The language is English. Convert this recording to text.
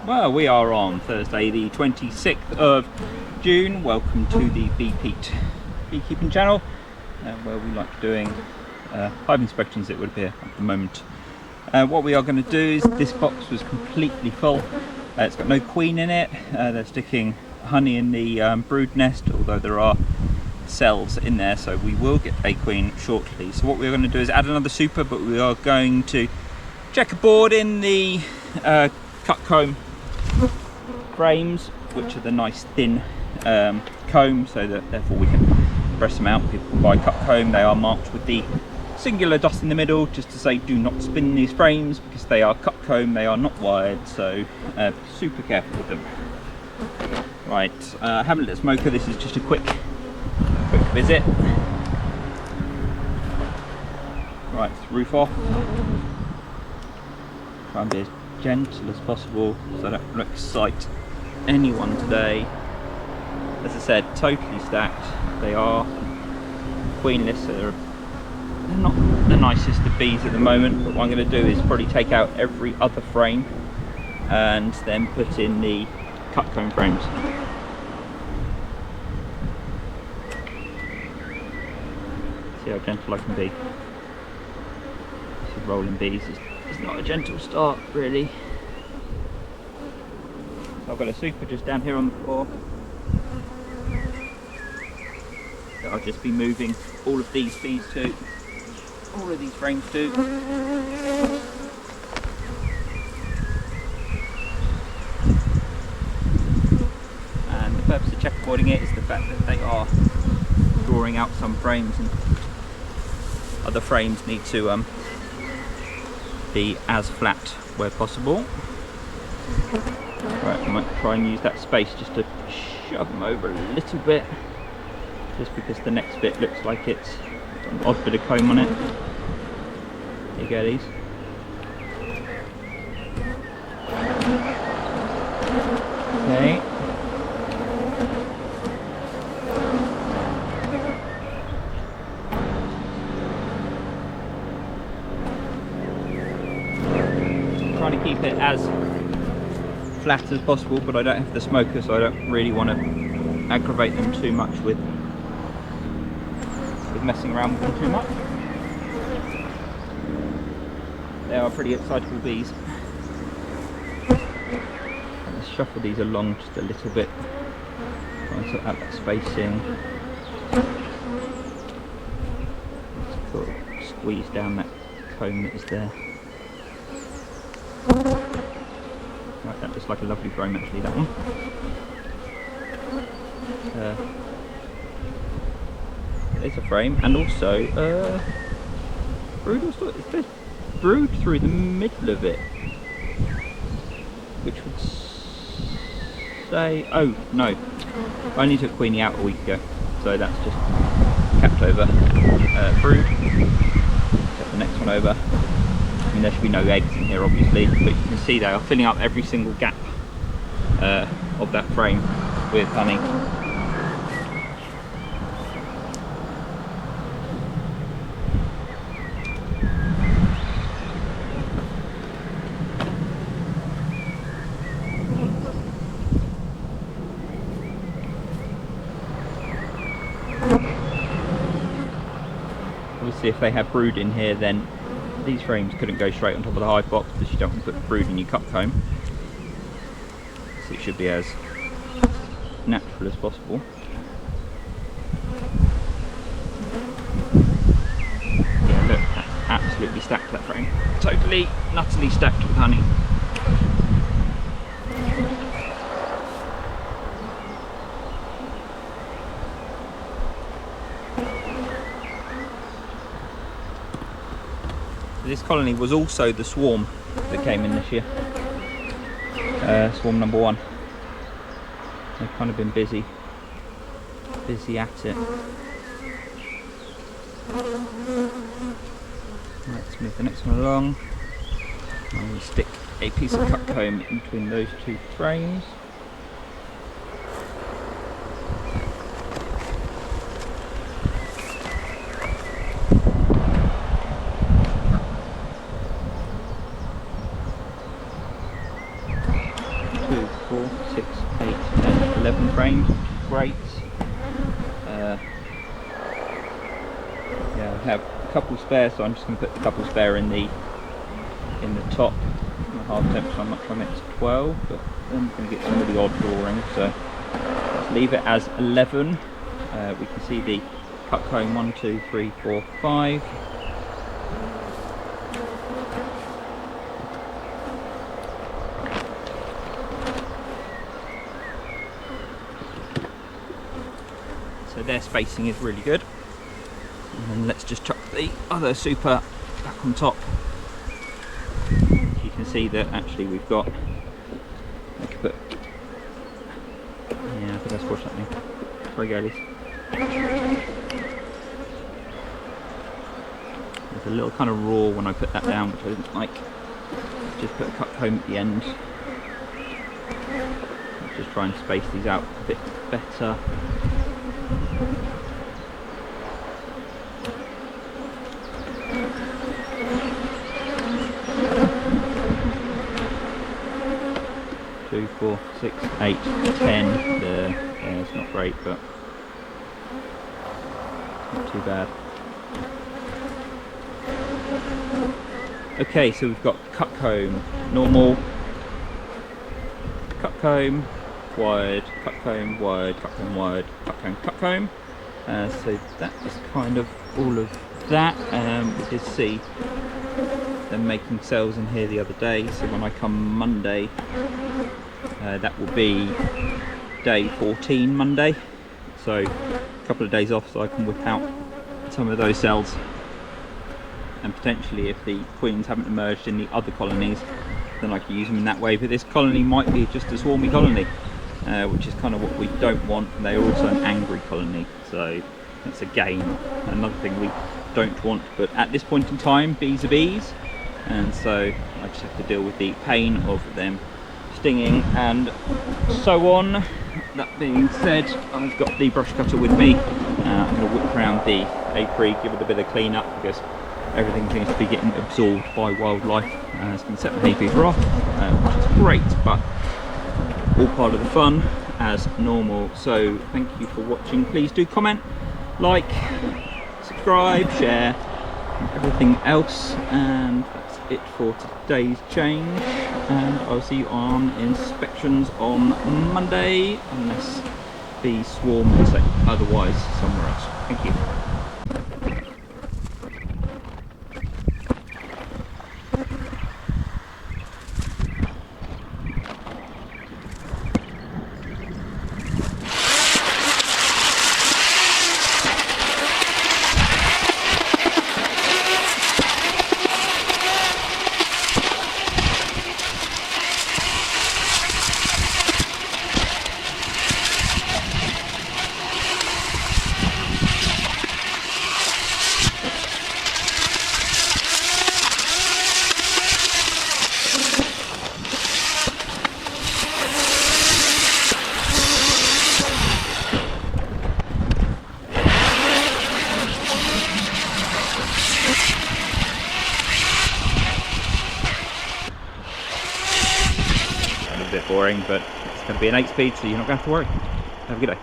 Well, we are on Thursday the 26th of June. Welcome to the beekeeping channel, where we like doing hive inspections, it would appear, at the moment. What we are going to do is, this box was completely full. It's got no queen in it. They're sticking honey in the brood nest, although there are cells in there, so we will get a queen shortly. So what we're going to do is add another super, but we are going to check a board in the cut comb frames, which are the nice thin comb, so that therefore we can press them out. People can buy cut comb. They are marked with the singular dot in the middle, just to say do not spin these frames, because they are cut comb, they are not wired, so be super careful with them. Right, haven't lit a smoker. This is just a quick visit. Right, roof off. Try and be as gentle as possible so I don't excite anyone today. As I said, totally stacked. They are queenless, so they're not the nicest of bees at the moment, but what I'm going to do is probably take out every other frame and then put in the cut comb frames. See how gentle I can be. This is rolling bees. It's not a gentle start, really. So I've got a super just down here on the floor. That I'll just be moving all of these bees to, all of these frames to. And the purpose of checkerboarding it is the fact that they are drawing out some frames, and other frames need to be as flat where possible. Right, I might try and use that space just to shove them over a little bit, just because the next bit looks like it's got an odd bit of comb on it. There you go, these. Okay. Trying to keep it as flat as possible, but I don't have the smoker, so I don't really want to aggravate them too much with messing around with them too much. They are pretty excitable bees. Let's shuffle these along just a little bit, trying to add that spacing. Just sort of squeeze down that comb that is there. Right, that looks like a lovely frame, actually, that one. There's a frame, and also brood. There's brood through the middle of it, which would say, oh no, I only took Queenie out a week ago, so that's just capped over brood. Set the next one over. I mean, there should be no eggs in here, obviously, but you can see they are filling up every single gap of that frame with honey. Obviously, if they have brood in here, then these frames couldn't go straight on top of the hive box, because you don't want to put brood in your cut comb. So it should be as natural as possible. Yeah, look, absolutely stacked, that frame. Totally, nuttily stacked with honey. This colony was also the swarm that came in this year. Swarm number 1. They've kind of been busy at it. Let's move the next one along. I'm going to stick a piece of cut comb in between those two frames. 6, 8, 10, 11 frames. Great. Yeah, I have a couple spare, so I'm just going to put the couple spare in the top. The half temp, so I'm not trying to make it 12, but then we're going to get some really odd drawing. So let's leave it as 11. We can see the cut comb 1, 2, 3, 4, 5. So their spacing is really good. And then let's just chuck the other super back on top. You can see that actually we've got, I could put, yeah, I think I squashed something. Sorry girlies. There's a little kind of raw when I put that down, which I didn't like. Just put a cut comb at the end. Let's just try and space these out a bit better. Two, 4, 6, 8, 10 there. Yeah, it's not great, but not too bad. Okay, so we've got cut comb, normal, cut comb, wide, cut comb, wide, cut comb, wide, cut comb, cut comb. So that is kind of all of that. We did see them making cells in here the other day, so when I come Monday, that will be day 14 Monday, so a couple of days off so I can whip out some of those cells, and potentially if the queens haven't emerged in the other colonies then I can use them in that way. But this colony might be just a swarmy colony, which is kind of what we don't want, and they're also an angry colony, so that's again another thing we don't want. But at this point in time, bees are bees, and so I just have to deal with the pain of them stinging and so on. That being said, I've got the brush cutter with me. I'm going to whip around the apiary, give it a bit of clean up because everything seems to be getting absorbed by wildlife. It's going to set the hay fever off, which is great, but all part of the fun as normal. So thank you for watching. Please do comment, like, subscribe, share, and everything else. And that's it for today's change, and I'll see you on inspections on Monday, unless bees swarm and say otherwise somewhere else. Thank you. A bit boring, but it's going to be an 8-speed, so you're not going to have to worry. Have a good day.